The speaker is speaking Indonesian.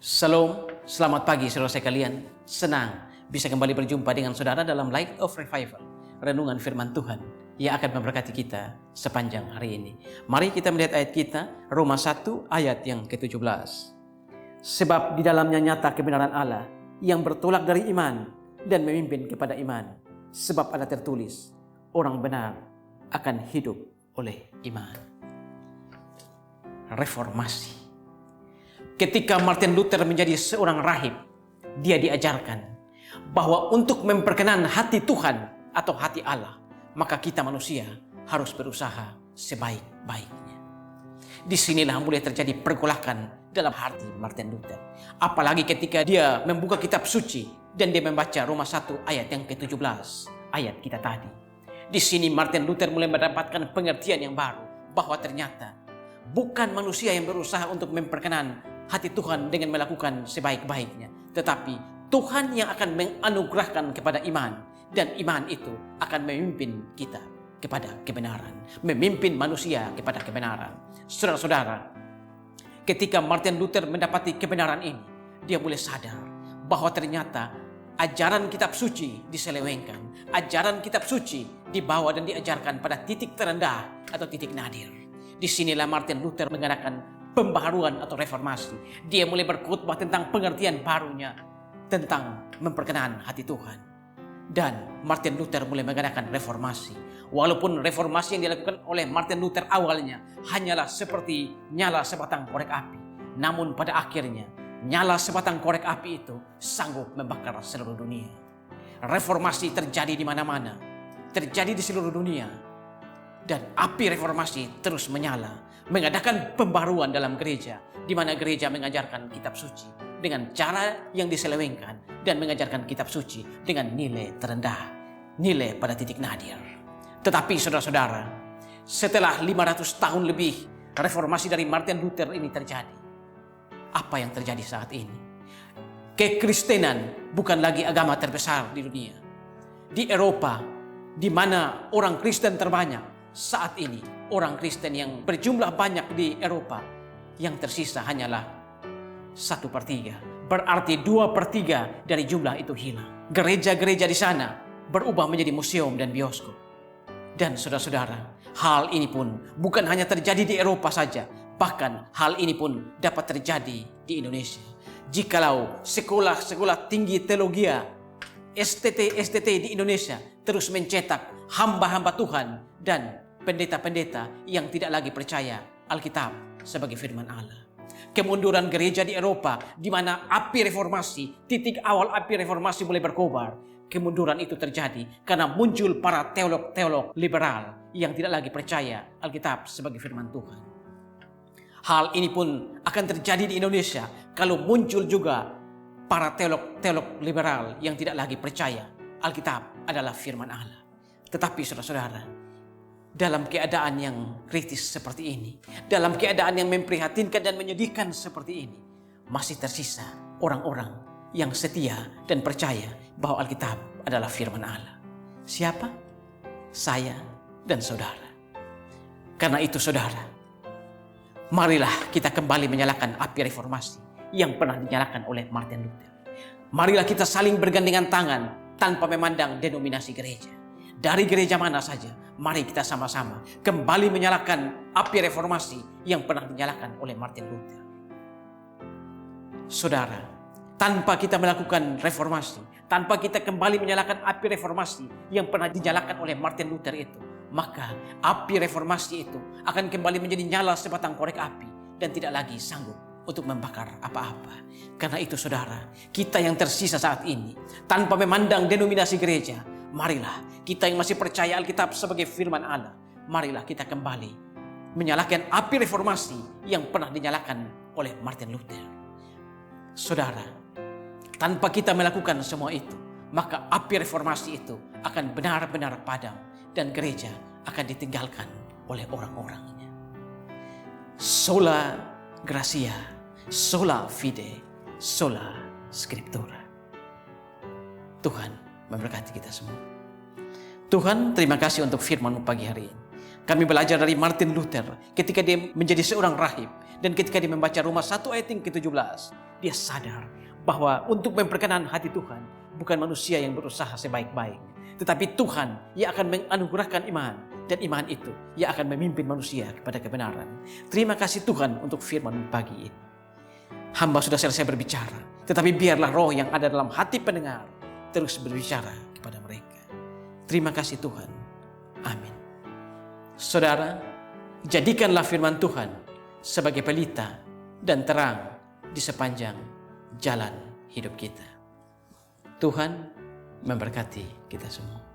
Salam, selamat pagi saudara sekalian. Senang bisa kembali berjumpa dengan saudara dalam Light of Revival, renungan firman Tuhan yang akan memberkati kita sepanjang hari ini. Mari kita melihat ayat kita, Roma 1 ayat yang ke-17. Sebab di dalamnya nyata kebenaran Allah yang bertolak dari iman dan memimpin kepada iman. Sebab ada tertulis, orang benar akan hidup oleh iman. Reformasi. Ketika Martin Luther menjadi seorang rahib, dia diajarkan bahwa untuk memperkenan hati Tuhan atau hati Allah, maka kita manusia harus berusaha sebaik-baiknya. Disinilah mulai terjadi pergolakan dalam hati Martin Luther. Apalagi ketika dia membuka kitab suci dan dia membaca Roma 1 ayat yang ke-17, ayat kita tadi. Di sini Martin Luther mulai mendapatkan pengertian yang baru bahwa ternyata bukan manusia yang berusaha untuk memperkenan hati Tuhan dengan melakukan sebaik-baiknya, tetapi Tuhan yang akan menganugerahkan kepada iman, dan iman itu akan memimpin kita kepada kebenaran, memimpin manusia kepada kebenaran. Saudara-saudara, ketika Martin Luther mendapati kebenaran ini, dia mulai sadar bahwa ternyata ajaran kitab suci diselewengkan, ajaran kitab suci dibawa dan diajarkan pada titik terendah atau titik nadir. Disinilah Martin Luther mengadakan pembaharuan atau reformasi. Dia mulai berkhotbah tentang pengertian barunya tentang memperkenan hati Tuhan. Dan Martin Luther mulai mengadakan reformasi. Walaupun reformasi yang dilakukan oleh Martin Luther awalnya hanyalah seperti nyala sebatang korek api, namun pada akhirnya nyala sebatang korek api itu sanggup membakar seluruh dunia. Reformasi terjadi di mana-mana, terjadi di seluruh dunia. Dan api reformasi terus menyala, mengadakan pembaruan dalam gereja, di mana gereja mengajarkan kitab suci dengan cara yang diselewengkan dan mengajarkan kitab suci dengan nilai terendah, nilai pada titik nadir. Tetapi saudara-saudara, setelah 500 tahun lebih reformasi dari Martin Luther ini terjadi, apa yang terjadi saat ini? Kekristenan bukan lagi agama terbesar di dunia. Di Eropa, di mana orang Kristen terbanyak, saat ini orang Kristen yang berjumlah banyak di Eropa, yang tersisa hanyalah 1/3. Berarti 2/3 dari jumlah itu hilang. Gereja-gereja di sana berubah menjadi museum dan bioskop. Dan saudara-saudara, hal ini pun bukan hanya terjadi di Eropa saja, bahkan hal ini pun dapat terjadi di Indonesia. Jikalau sekolah-sekolah tinggi teologi, STT di Indonesia terus mencetak hamba-hamba Tuhan dan pendeta-pendeta yang tidak lagi percaya Alkitab sebagai firman Allah. Kemunduran gereja di Eropa, di mana api reformasi, titik awal api reformasi mulai berkobar. Kemunduran itu terjadi karena muncul para teolog-teolog liberal yang tidak lagi percaya Alkitab sebagai firman Tuhan. Hal ini pun akan terjadi di Indonesia kalau muncul juga para teolog-teolog liberal yang tidak lagi percaya Alkitab adalah firman Allah. Tetapi saudara-saudara, dalam keadaan yang kritis seperti ini, dalam keadaan yang memprihatinkan dan menyedihkan seperti ini, masih tersisa orang-orang yang setia dan percaya bahwa Alkitab adalah firman Allah. Siapa? Saya dan saudara. Karena itu saudara, marilah kita kembali menyalakan api reformasi yang pernah dinyalakan oleh Martin Luther. Marilah kita saling bergandengan tangan tanpa memandang denominasi gereja. Dari gereja mana saja, mari kita sama-sama kembali menyalakan api reformasi yang pernah dinyalakan oleh Martin Luther. Saudara, tanpa kita melakukan reformasi, tanpa kita kembali menyalakan api reformasi yang pernah dinyalakan oleh Martin Luther itu, maka api reformasi itu akan kembali menjadi nyala sebatang korek api dan tidak lagi sanggup untuk membakar apa-apa. Karena itu saudara, kita yang tersisa saat ini, tanpa memandang denominasi gereja, marilah kita yang masih percaya Alkitab sebagai firman Allah, marilah kita kembali menyalakan api reformasi yang pernah dinyalakan oleh Martin Luther. Saudara, tanpa kita melakukan semua itu, maka api reformasi itu akan benar-benar padam dan gereja akan ditinggalkan oleh orang-orangnya. Sola Gratia, sola fide, sola scriptura. Tuhan memberkati kita semua. Tuhan, terima kasih untuk firman-Mu pagi hari ini. Kami belajar dari Martin Luther ketika dia menjadi seorang rahib. Dan ketika dia membaca Roma 1 ayat yang ke-17, dia sadar bahwa untuk memperkenan hati Tuhan, bukan manusia yang berusaha sebaik-baiknya, tetapi Tuhan yang akan menganugerahkan iman. Dan iman itu yang akan memimpin manusia kepada kebenaran. Terima kasih Tuhan untuk firman pagi ini. Hamba sudah selesai berbicara, tetapi biarlah roh yang ada dalam hati pendengar terus berbicara kepada mereka. Terima kasih Tuhan. Amin. Saudara, jadikanlah firman Tuhan sebagai pelita dan terang di sepanjang jalan hidup kita. Tuhan memberkati kita semua.